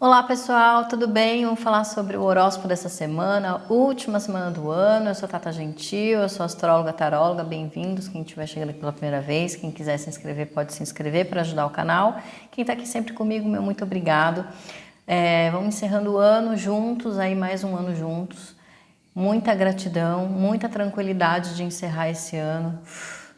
Olá pessoal, tudo bem? Vamos falar sobre o horóscopo dessa semana, última semana do ano. Eu sou Tata Gentil, eu sou astróloga, taróloga, bem-vindos. Quem estiver chegando aqui pela primeira vez, quem quiser se inscrever pode se inscrever para ajudar o canal. Quem está aqui sempre comigo, meu muito obrigado. Vamos encerrando o ano juntos, aí mais um ano juntos. Muita gratidão, muita tranquilidade de encerrar esse ano,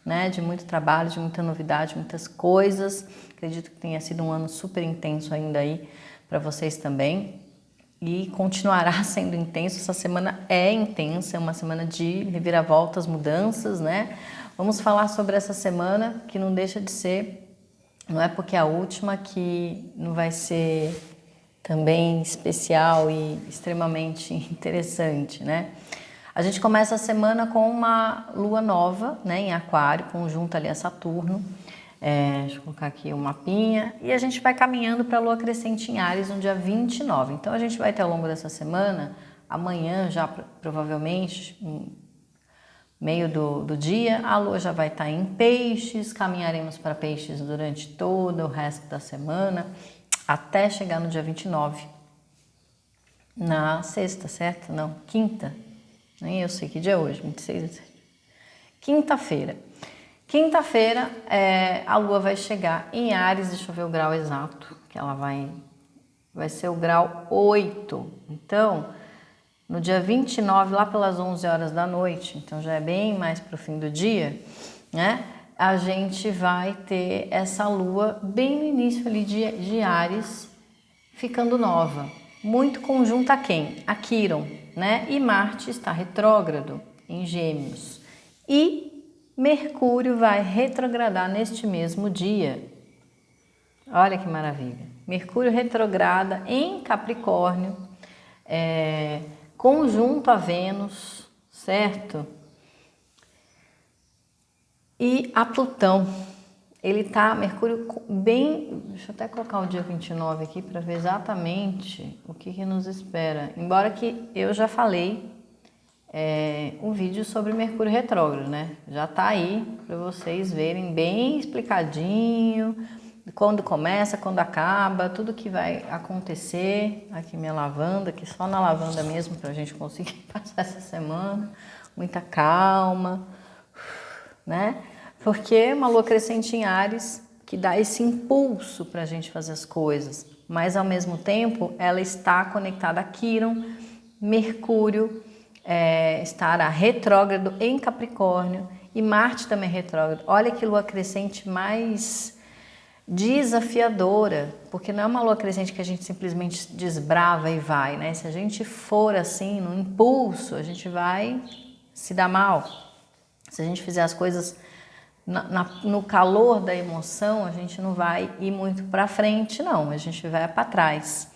né? De muito trabalho, de muita novidade, muitas coisas. Acredito que tenha sido um ano super intenso ainda aí para vocês também e continuará sendo intenso. Essa semana é intensa, é uma semana de reviravoltas, mudanças, né? Vamos falar sobre essa semana que não deixa de ser, não é porque é a última que não vai ser também especial e extremamente interessante, né? A gente começa a semana com uma lua nova, né, em Aquário, conjunta ali a Saturno. Deixa eu colocar aqui o mapinha. E a gente vai caminhando para a lua crescente em Áries no dia 29. Então a gente vai ter ao longo dessa semana, amanhã já provavelmente, meio do dia, a lua já vai estar em Peixes. Caminharemos para Peixes durante todo o resto da semana, até chegar no dia 29. Na sexta, certo? Não, quinta. Nem eu sei que dia é hoje, 26. Quinta-feira. Quinta-feira, a lua vai chegar em Áries, deixa eu ver o grau exato, que ela vai ser o grau 8. Então, no dia 29, lá pelas 11 horas da noite, então já é bem mais para o fim do dia, né? A gente vai ter essa lua bem no início ali de Áries, ficando nova. Muito conjunta a quem? A Quiron, né? E Marte está retrógrado em Gêmeos. E Mercúrio vai retrogradar neste mesmo dia. Olha que maravilha. Mercúrio retrograda em Capricórnio, conjunto a Vênus, certo? E a Plutão. Ele tá, Mercúrio bem... Deixa eu até colocar o dia 29 aqui para ver exatamente o que nos espera. Embora que eu já falei um vídeo sobre Mercúrio retrógrado, né? Já tá aí para vocês verem bem explicadinho, quando começa, quando acaba, tudo que vai acontecer. Aqui minha lavanda, aqui só na lavanda mesmo para a gente conseguir passar essa semana. Muita calma, né? Porque é uma lua crescente em Áries que dá esse impulso para a gente fazer as coisas, mas ao mesmo tempo ela está conectada a Quiron, Mercúrio estará retrógrado em Capricórnio e Marte também é retrógrado. Olha que lua crescente mais desafiadora, porque não é uma lua crescente que a gente simplesmente desbrava e vai, né? Se a gente for assim, no impulso, a gente vai se dar mal. Se a gente fizer as coisas no calor da emoção, a gente não vai ir muito para frente, não, a gente vai para trás.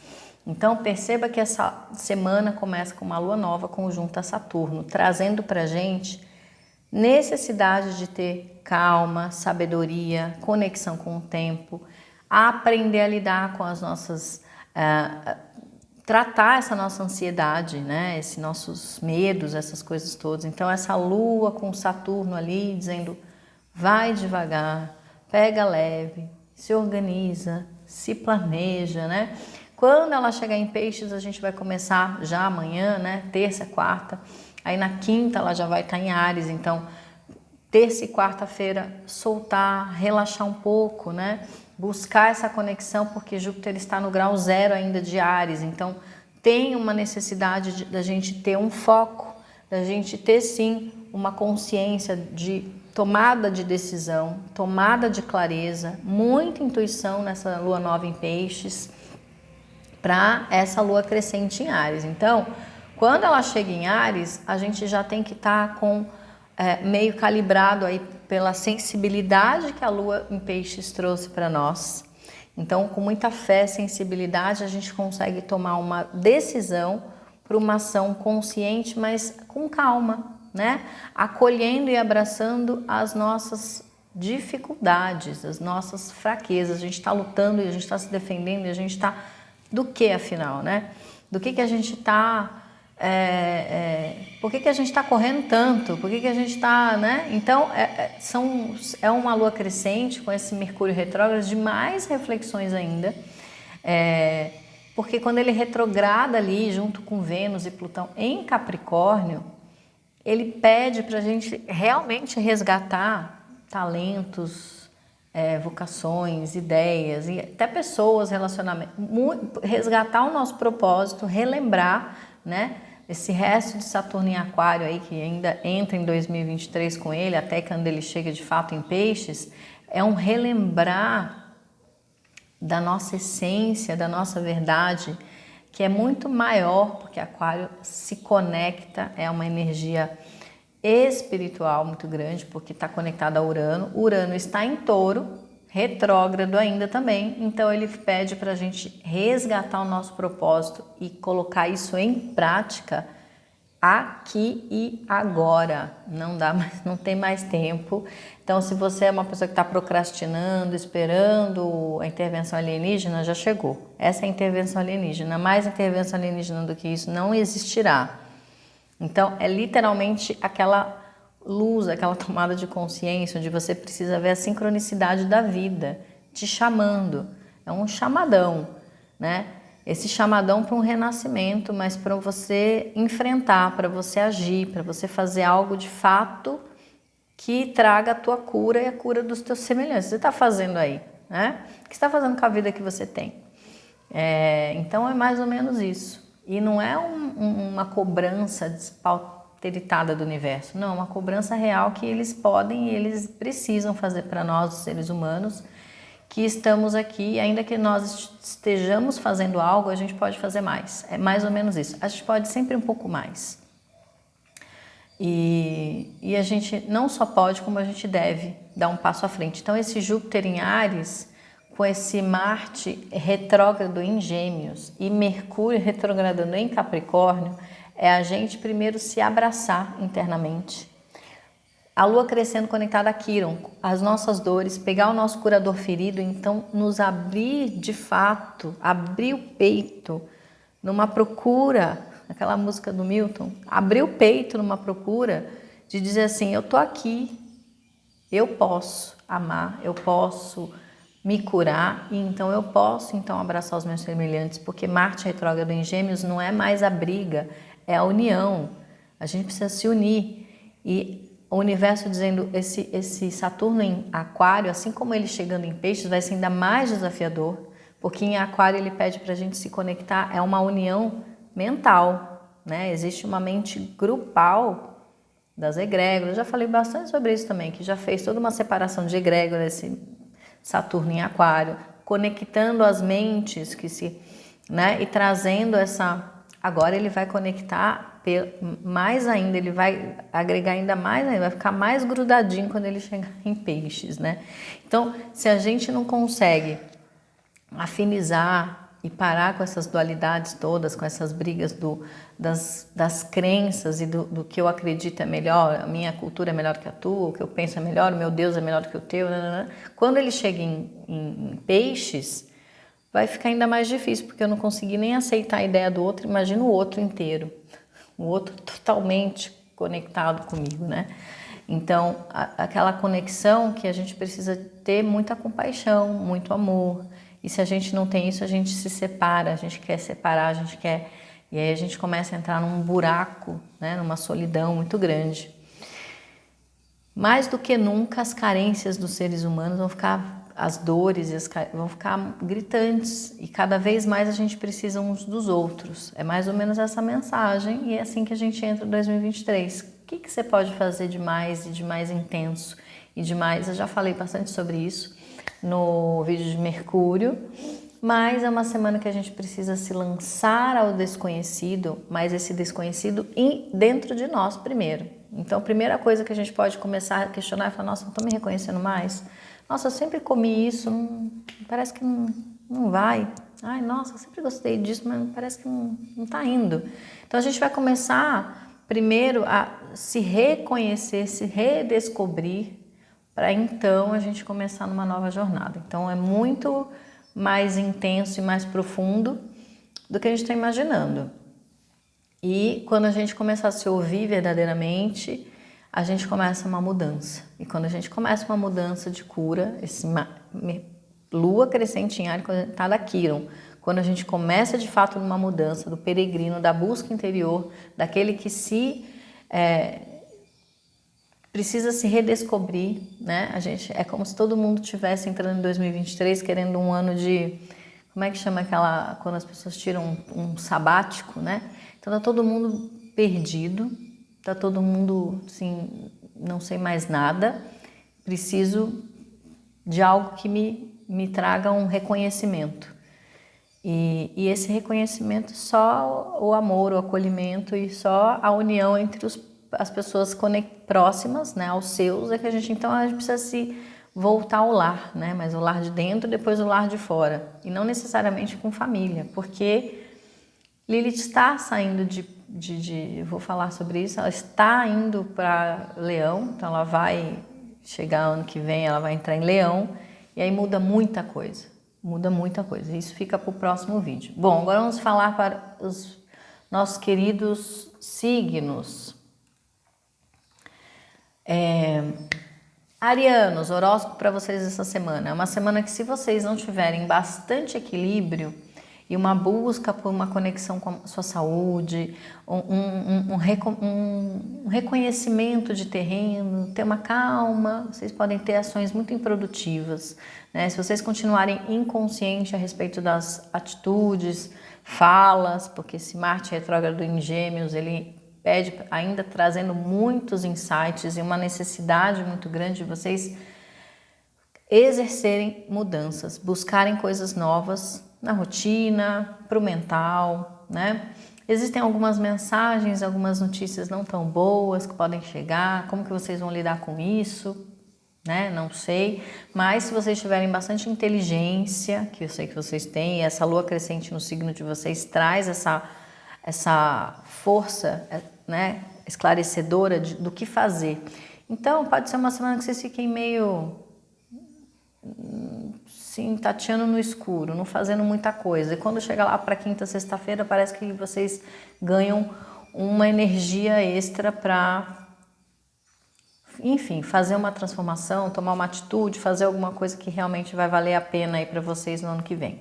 Então perceba que essa semana começa com uma lua nova conjunta a Saturno, trazendo para a gente necessidade de ter calma, sabedoria, conexão com o tempo, aprender a lidar com as nossas... tratar essa nossa ansiedade, né? Esses nossos medos, essas coisas todas. Então essa lua com Saturno ali dizendo, vai devagar, pega leve, se organiza, se planeja, né? Quando ela chegar em Peixes, a gente vai começar já amanhã, né? Terça, quarta. Aí na quinta ela já vai estar em Áries, então terça e quarta-feira soltar, relaxar um pouco, né? Buscar essa conexão, porque Júpiter está no grau 0 ainda de Áries, então tem uma necessidade da gente ter um foco, da gente ter sim uma consciência de tomada de decisão, tomada de clareza, muita intuição nessa lua nova em Peixes, para essa lua crescente em Áries. Então, quando ela chega em Áries, a gente já tem que estar com meio calibrado aí pela sensibilidade que a lua em Peixes trouxe para nós. Então, com muita fé, sensibilidade, a gente consegue tomar uma decisão para uma ação consciente, mas com calma, né? Acolhendo e abraçando as nossas dificuldades, as nossas fraquezas. A gente está lutando e a gente está se defendendo e a gente está... Do que, afinal, né? Do que a gente está... por que a gente está correndo tanto? Por que a gente está, né? Então, é uma lua crescente com esse Mercúrio retrógrado de mais reflexões ainda. Porque quando ele retrograda ali, junto com Vênus e Plutão em Capricórnio, ele pede para a gente realmente resgatar talentos, vocações, ideias, e até pessoas, relacionamentos, resgatar o nosso propósito, relembrar, né? Esse resto de Saturno em Aquário aí, que ainda entra em 2023 com ele, até quando ele chega de fato em Peixes, é um relembrar da nossa essência, da nossa verdade, que é muito maior, porque Aquário se conecta, é uma energia espiritual muito grande, porque está conectado a Urano. Urano está em Touro, retrógrado ainda também, então ele pede para a gente resgatar o nosso propósito e colocar isso em prática aqui e agora. Não dá mais, não tem mais tempo. Então, se você é uma pessoa que está procrastinando, esperando a intervenção alienígena, já chegou. Essa é a intervenção alienígena. Mais intervenção alienígena do que isso não existirá. Então, é literalmente aquela luz, aquela tomada de consciência, onde você precisa ver a sincronicidade da vida te chamando. É um chamadão, né? Esse chamadão para um renascimento, mas para você enfrentar, para você agir, para você fazer algo de fato que traga a tua cura e a cura dos teus semelhantes. Você está fazendo aí, né? O que você está fazendo com a vida que você tem? Então é mais ou menos isso. E não é uma cobrança despauteritada do universo, não, é uma cobrança real que eles podem e eles precisam fazer para nós, os seres humanos, que estamos aqui, ainda que nós estejamos fazendo algo, a gente pode fazer mais. É mais ou menos isso. A gente pode sempre um pouco mais. E a gente não só pode, como a gente deve dar um passo à frente. Então, esse Júpiter em Áries, com esse Marte retrógrado em Gêmeos e Mercúrio retrogradando em Capricórnio, é a gente primeiro se abraçar internamente. A Lua crescendo conectada a Quiron, as nossas dores, pegar o nosso curador ferido, então nos abrir de fato, abrir o peito numa procura, aquela música do Milton, abrir o peito numa procura de dizer assim, eu tô aqui, eu posso amar, eu posso me curar, e então eu posso então abraçar os meus semelhantes, porque Marte retrógrado em Gêmeos não é mais a briga, é a união. A gente precisa se unir. E o universo dizendo, esse Saturno em Aquário, assim como ele chegando em Peixes, vai ser ainda mais desafiador, porque em Aquário ele pede para a gente se conectar, é uma união mental, né? Existe uma mente grupal das egrégoras. Eu já falei bastante sobre isso também, que já fez toda uma separação de egrégora, esse Saturno em Aquário, conectando as mentes que se, né? E trazendo essa. Agora ele vai conectar mais ainda, ele vai agregar ainda mais ainda, vai ficar mais grudadinho quando ele chegar em Peixes, né? Então, se a gente não consegue afinizar e parar com essas dualidades todas, com essas brigas das crenças e do que eu acredito é melhor, a minha cultura é melhor que a tua, o que eu penso é melhor, o meu Deus é melhor que o teu, né? Quando ele chega em Peixes, vai ficar ainda mais difícil, porque eu não consegui nem aceitar a ideia do outro, imagina o outro inteiro, o outro totalmente conectado comigo, né? Então, aquela conexão que a gente precisa ter muita compaixão, muito amor. E se a gente não tem isso, a gente se separa, a gente quer separar, a gente quer... E aí a gente começa a entrar num buraco, né? Numa solidão muito grande. Mais do que nunca, as carências dos seres humanos vão ficar... As dores vão ficar gritantes. E cada vez mais a gente precisa uns dos outros. É mais ou menos essa mensagem. E é assim que a gente entra em 2023. O que você pode fazer de mais e de mais intenso? E de mais... Eu já falei bastante sobre isso no vídeo de Mercúrio, mas é uma semana que a gente precisa se lançar ao desconhecido, mas esse desconhecido dentro de nós primeiro. Então, a primeira coisa que a gente pode começar a questionar é falar, nossa, não estou me reconhecendo mais? Nossa, eu sempre comi isso, parece que não vai. Ai, nossa, eu sempre gostei disso, mas parece que não está indo. Então, a gente vai começar primeiro a se reconhecer, se redescobrir, para então a gente começar numa nova jornada. Então é muito mais intenso e mais profundo do que a gente está imaginando. E quando a gente começar a se ouvir verdadeiramente, a gente começa uma mudança. E quando a gente começa uma mudança de cura, esse Lua crescente em Áries conectada a Quiron, quando a gente começa de fato numa mudança do peregrino, da busca interior, daquele que precisa se redescobrir, né? É como se todo mundo tivesse entrando em 2023 querendo um ano de, como é que chama aquela, quando as pessoas tiram um sabático, né? Então tá todo mundo perdido, tá todo mundo assim, não sei mais nada, preciso de algo que me traga um reconhecimento. E esse reconhecimento, só o amor, o acolhimento e só a união entre as pessoas próximas, né, aos seus, é que então a gente precisa se voltar ao lar, né, mas o lar de dentro, depois o lar de fora, e não necessariamente com família, porque Lilith está saindo vou falar sobre isso, ela está indo para Leão, então ela vai chegar ano que vem, ela vai entrar em Leão, e aí muda muita coisa, isso fica para o próximo vídeo. Bom, agora vamos falar para os nossos queridos signos. Arianos, horóscopo para vocês essa semana. É uma semana que, se vocês não tiverem bastante equilíbrio e uma busca por uma conexão com a sua saúde, um reconhecimento de terreno, ter uma calma, vocês podem ter ações muito improdutivas, né? Se vocês continuarem inconscientes a respeito das atitudes, falas, porque esse Marte retrógrado em Gêmeos, ele pede, ainda trazendo muitos insights e uma necessidade muito grande de vocês exercerem mudanças, buscarem coisas novas na rotina, para o mental, né? Existem algumas mensagens, algumas notícias não tão boas que podem chegar, como que vocês vão lidar com isso, né? Não sei, mas se vocês tiverem bastante inteligência, que eu sei que vocês têm, e essa lua crescente no signo de vocês traz essa força, né, esclarecedora do que fazer. Então, pode ser uma semana que vocês fiquem meio sim, tateando no escuro, não fazendo muita coisa. E quando chega lá para quinta, sexta-feira, parece que vocês ganham uma energia extra para, enfim, fazer uma transformação, tomar uma atitude, fazer alguma coisa que realmente vai valer a pena aí para vocês no ano que vem.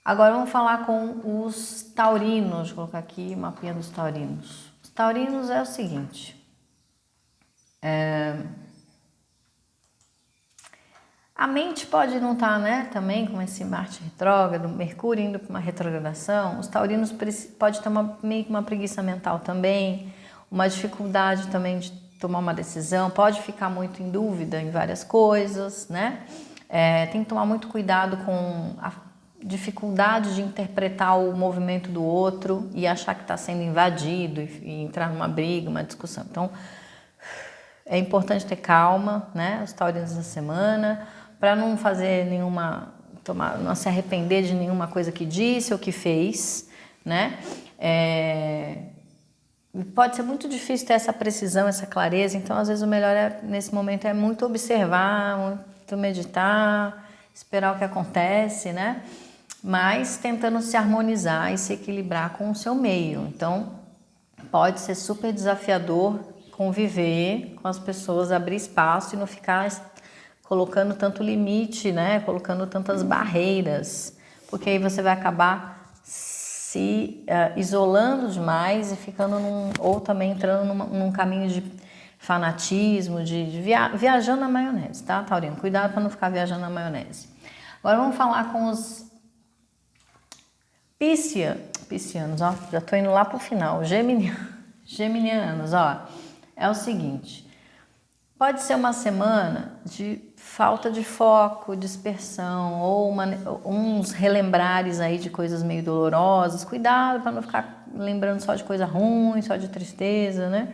Agora vamos falar com os taurinos. Vou colocar aqui o mapinha dos taurinos. Os taurinos é o seguinte. A mente pode não estar, né, também com esse Marte retrógrado, Mercúrio indo para uma retrogradação. Os taurinos pode ter meio que uma preguiça mental também, uma dificuldade também de tomar uma decisão, pode ficar muito em dúvida em várias coisas, né? Tem que tomar muito cuidado com a dificuldade de interpretar o movimento do outro e achar que está sendo invadido e entrar numa briga, uma discussão. Então, é importante ter calma, né, os taurinos da semana, para não fazer não se arrepender de nenhuma coisa que disse ou que fez, né? Pode ser muito difícil ter essa precisão, essa clareza, então às vezes o melhor nesse momento é muito observar, muito meditar, esperar o que acontece, né? Mas tentando se harmonizar e se equilibrar com o seu meio. Então, pode ser super desafiador conviver com as pessoas, abrir espaço e não ficar colocando tanto limite, né? Colocando tantas barreiras, porque aí você vai acabar se isolando demais e ficando ou também entrando num caminho de fanatismo, viajando na maionese, tá, Taurino? Cuidado para não ficar viajando na maionese. Agora vamos falar com os piscianos, ó, já tô indo lá pro final. Geminianos, ó, é o seguinte, pode ser uma semana de falta de foco, dispersão, ou uns relembrares aí de coisas meio dolorosas. Cuidado para não ficar lembrando só de coisa ruim, só de tristeza, né?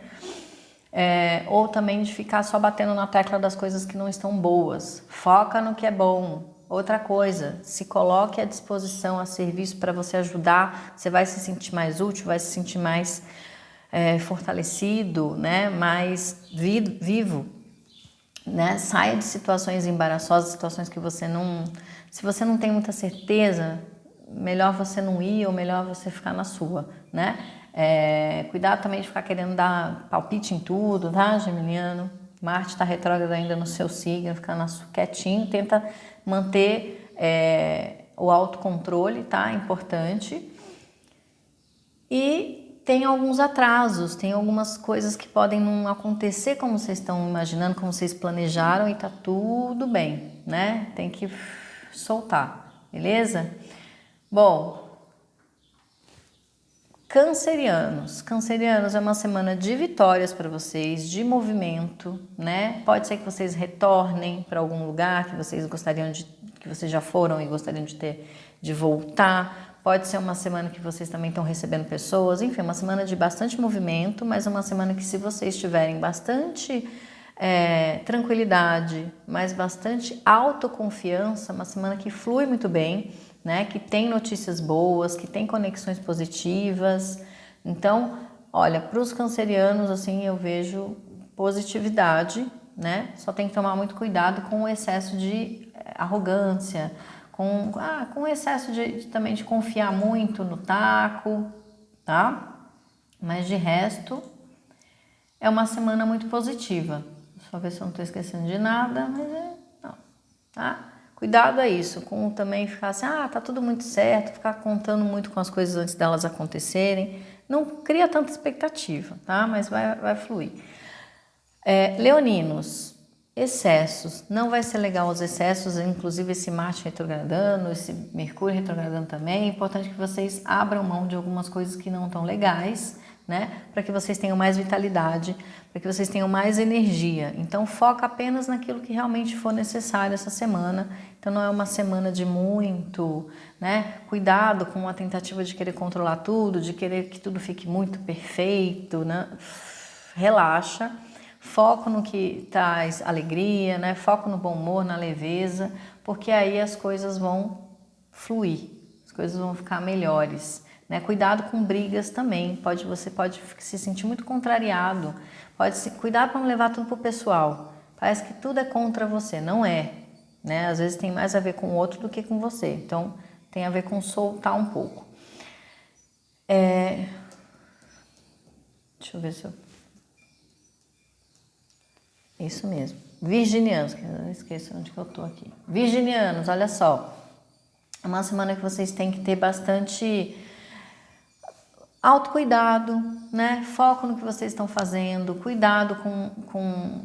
Ou também de ficar só batendo na tecla das coisas que não estão boas. Foca no que é bom. Outra coisa, se coloque à disposição, a serviço para você ajudar, você vai se sentir mais útil, vai se sentir mais fortalecido, né? Mais vivo, né? Saia de situações embaraçosas, situações que você não... Se você não tem muita certeza, melhor você não ir ou melhor você ficar na sua, né? Cuidado também de ficar querendo dar palpite em tudo, tá, geminiano? Marte está retrógrado ainda no seu signo, ficar quietinho, tenta manter o autocontrole, tá? Importante. E tem alguns atrasos, tem algumas coisas que podem não acontecer como vocês estão imaginando, como vocês planejaram, e tá tudo bem, né? Tem que soltar, beleza? Bom, cancerianos é uma semana de vitórias para vocês, de movimento, né? Pode ser que vocês retornem para algum lugar que vocês gostariam de, que vocês já foram e gostariam de voltar. Pode ser uma semana que vocês também estão recebendo pessoas, enfim, uma semana de bastante movimento, mas uma semana que, se vocês tiverem bastante tranquilidade, mas bastante autoconfiança, uma semana que flui muito bem, né? Que tem notícias boas, que tem conexões positivas. Então, olha, para os cancerianos, assim, eu vejo positividade, né? Só tem que tomar muito cuidado com o excesso de arrogância, com o excesso também de confiar muito no taco, tá? Mas de resto, é uma semana muito positiva. Só ver se eu não estou esquecendo de nada, mas não, tá? Cuidado é isso, com também ficar assim, tá tudo muito certo, ficar contando muito com as coisas antes delas acontecerem. Não cria tanta expectativa, tá? Mas vai fluir. Leoninos, excessos. Não vai ser legal os excessos, inclusive esse Marte retrogradando, esse Mercúrio retrogradando também. É importante que vocês abram mão de algumas coisas que não estão legais, né? Para que vocês tenham mais vitalidade, para que vocês tenham mais energia. Então, foca apenas naquilo que realmente for necessário essa semana. Então, não é uma semana de muito, né? Cuidado com a tentativa de querer controlar tudo, de querer que tudo fique muito perfeito, né? Relaxa. Foco no que traz alegria, né? Foco no bom humor, na leveza, porque aí as coisas vão fluir, as coisas vão ficar melhores, né? Cuidado com brigas também, você pode se sentir muito contrariado, cuidado para não levar tudo pro pessoal, parece que tudo é contra você, não é, né? Às vezes tem mais a ver com o outro do que com você, então tem a ver com soltar um pouco. Deixa eu ver se eu... Isso mesmo. Virginianos, que eu esqueço onde que eu tô aqui. Virginianos, olha só. É uma semana que vocês têm que ter bastante autocuidado, né? Foco no que vocês estão fazendo, cuidado com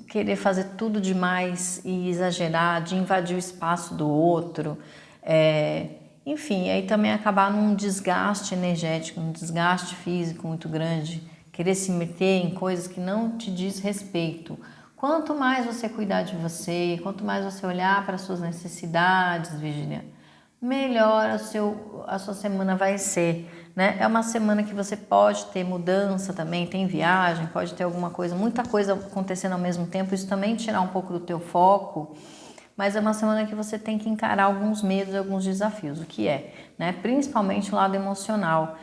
querer fazer tudo demais e exagerar, de invadir o espaço do outro. Enfim, aí também acabar num desgaste energético, num desgaste físico muito grande, querer se meter em coisas que não te diz respeito. Quanto mais você cuidar de você, quanto mais você olhar para as suas necessidades, Virginia, melhor a sua semana vai ser, né? É uma semana que você pode ter mudança também, tem viagem, pode ter alguma coisa, muita coisa acontecendo ao mesmo tempo, isso também tirar um pouco do teu foco, mas é uma semana que você tem que encarar alguns medos, alguns desafios, o que é, né? Principalmente o lado emocional.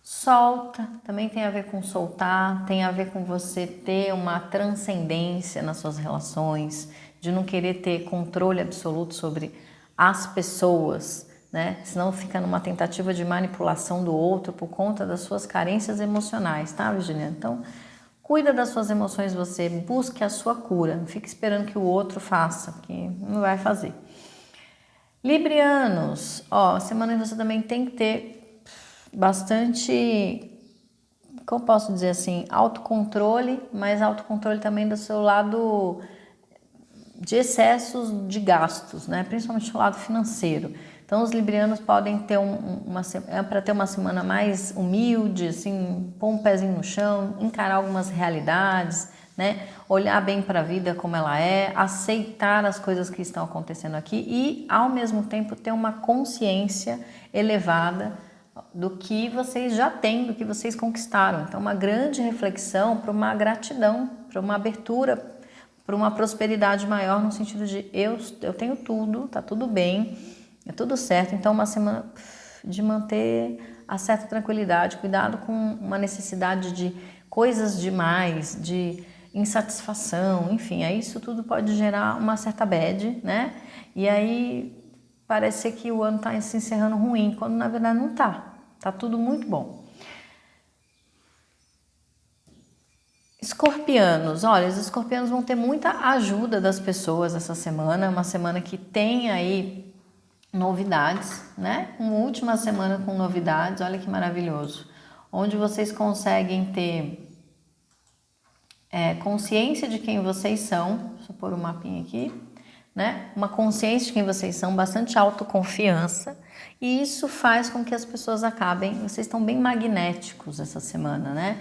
Solta, também tem a ver com soltar, tem a ver com você ter uma transcendência nas suas relações, de não querer ter controle absoluto sobre as pessoas, né? Senão fica numa tentativa de manipulação do outro por conta das suas carências emocionais, tá, Virginia? Então, cuida das suas emoções você, busque a sua cura, não fique esperando que o outro faça, que não vai fazer. Librianos, semana que você também tem que ter bastante, como eu posso dizer assim, autocontrole, mas autocontrole também do seu lado de excessos de gastos, né? Principalmente do lado financeiro. Então, os librianos podem ter para ter uma semana mais humilde, assim, pôr um pezinho no chão, encarar algumas realidades, né? Olhar bem para a vida como ela é, aceitar as coisas que estão acontecendo aqui e, ao mesmo tempo, ter uma consciência elevada do que vocês já têm, do que vocês conquistaram. Então, uma grande reflexão para uma gratidão, para uma abertura, para uma prosperidade maior, no sentido de eu tenho tudo, tá tudo bem, é tudo certo. Então, uma semana de manter a certa tranquilidade, cuidado com uma necessidade de coisas demais, de insatisfação, enfim, aí isso tudo pode gerar uma certa bad, né? E aí parece que o ano está se encerrando ruim, quando na verdade não está. Tá tudo muito bom. Escorpianos, olha, os escorpianos vão ter muita ajuda das pessoas essa semana, uma semana que tem aí novidades, né? Uma última semana com novidades, olha que maravilhoso. Onde vocês conseguem ter consciência de quem vocês são. Deixa eu pôr um mapinha aqui, né? Uma consciência de quem vocês são, bastante autoconfiança. E isso faz com que as pessoas acabem... Vocês estão bem magnéticos essa semana, né?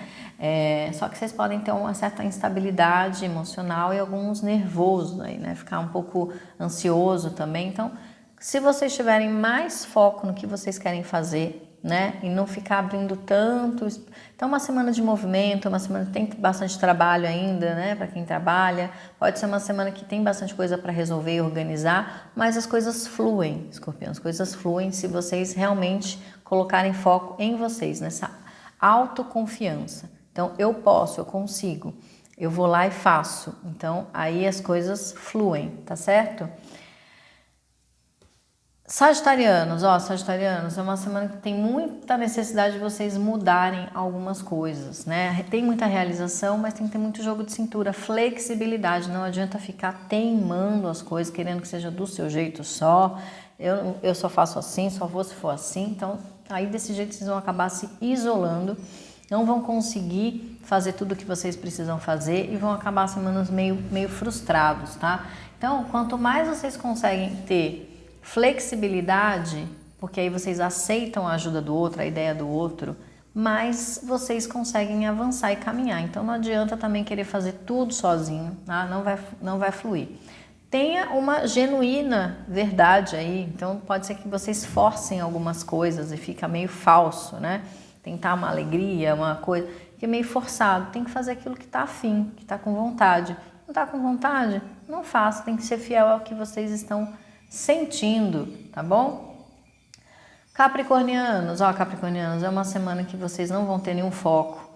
Só que vocês podem ter uma certa instabilidade emocional e alguns nervosos aí, né? Ficar um pouco ansioso também. Então, se vocês tiverem mais foco no que vocês querem fazer, né? E não ficar abrindo tanto... Então, uma semana de movimento, uma semana que tem bastante trabalho ainda, né? Para quem trabalha. Pode ser uma semana que tem bastante coisa para resolver e organizar, mas as coisas fluem, Escorpião. As coisas fluem se vocês realmente colocarem foco em vocês, nessa autoconfiança. Então, eu posso, eu consigo. Eu vou lá e faço. Então, aí as coisas fluem, tá certo? Sagitarianos, Sagitarianos, é uma semana que tem muita necessidade de vocês mudarem algumas coisas, né? Tem muita realização, mas tem que ter muito jogo de cintura, flexibilidade, não adianta ficar teimando as coisas, querendo que seja do seu jeito só, eu só faço assim, só vou se for assim, então aí desse jeito vocês vão acabar se isolando, não vão conseguir fazer tudo o que vocês precisam fazer e vão acabar semanas meio frustrados, tá? Então, quanto mais vocês conseguem ter flexibilidade, porque aí vocês aceitam a ajuda do outro, a ideia do outro, mas vocês conseguem avançar e caminhar. Então não adianta também querer fazer tudo sozinho, tá? Não vai fluir. Tenha uma genuína verdade aí, então pode ser que vocês forcem algumas coisas e fica meio falso, né? Tentar uma alegria, uma coisa que é meio forçado. Tem que fazer aquilo que está afim, que está com vontade. Não está com vontade? Não faça, tem que ser fiel ao que vocês estão sentindo, tá bom? Capricornianos, Capricornianos, é uma semana que vocês não vão ter nenhum foco,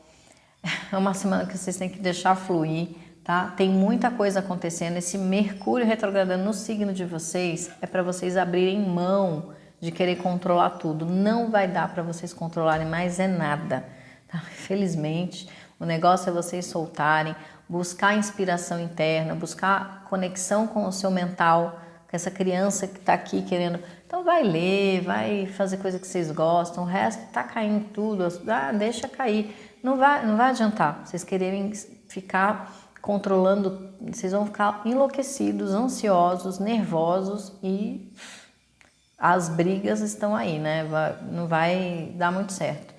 é uma semana que vocês têm que deixar fluir, tá? Tem muita coisa acontecendo, esse Mercúrio retrogradando no signo de vocês é para vocês abrirem mão de querer controlar tudo, não vai dar para vocês controlarem mais nada, tá? Infelizmente, o negócio é vocês soltarem, buscar inspiração interna, buscar conexão com o seu mental, essa criança que está aqui querendo, então vai ler, vai fazer coisa que vocês gostam, o resto tá caindo tudo, deixa cair, não vai adiantar, vocês quererem ficar controlando, vocês vão ficar enlouquecidos, ansiosos, nervosos e as brigas estão aí, né? Não vai dar muito certo.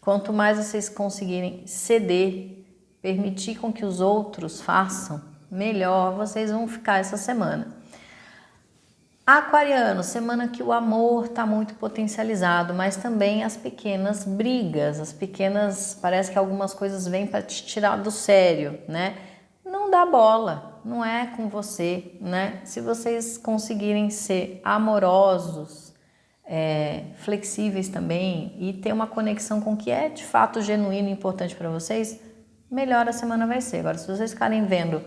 Quanto mais vocês conseguirem ceder, permitir com que os outros façam, melhor vocês vão ficar essa semana. Aquariano, semana que o amor está muito potencializado, mas também as pequenas brigas, parece que algumas coisas vêm para te tirar do sério, né? Não dá bola, não é com você, né? Se vocês conseguirem ser amorosos, flexíveis também e ter uma conexão com o que é de fato genuíno e importante para vocês, melhor a semana vai ser. Agora, se vocês ficarem vendo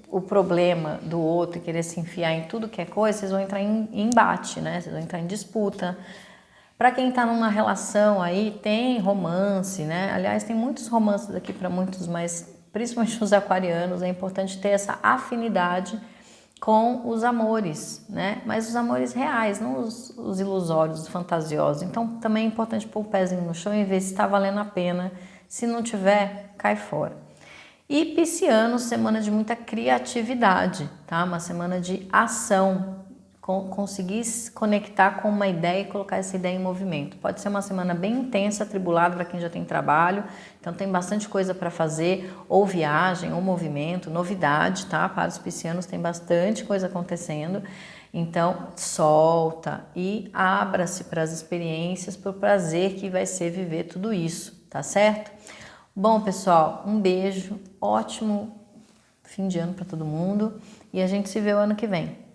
o problema do outro e querer se enfiar em tudo que é coisa, vocês vão entrar em embate, né? Vocês vão entrar em disputa. Para quem tá numa relação aí, tem romance, né? Aliás, tem muitos romances aqui para muitos, mas principalmente os aquarianos, é importante ter essa afinidade com os amores, né? Mas os amores reais, não os ilusórios, os fantasiosos. Então, também é importante pôr o pezinho no chão e ver se está valendo a pena. Se não tiver, cai fora. E Pisciano, semana de muita criatividade, tá? Uma semana de ação, conseguir se conectar com uma ideia e colocar essa ideia em movimento. Pode ser uma semana bem intensa, atribulada para quem já tem trabalho, então tem bastante coisa para fazer, ou viagem, ou movimento, novidade, tá? Para os piscianos tem bastante coisa acontecendo, então solta e abra-se para as experiências, para o prazer que vai ser viver tudo isso, tá certo? Bom, pessoal, um beijo, ótimo fim de ano para todo mundo e a gente se vê o ano que vem.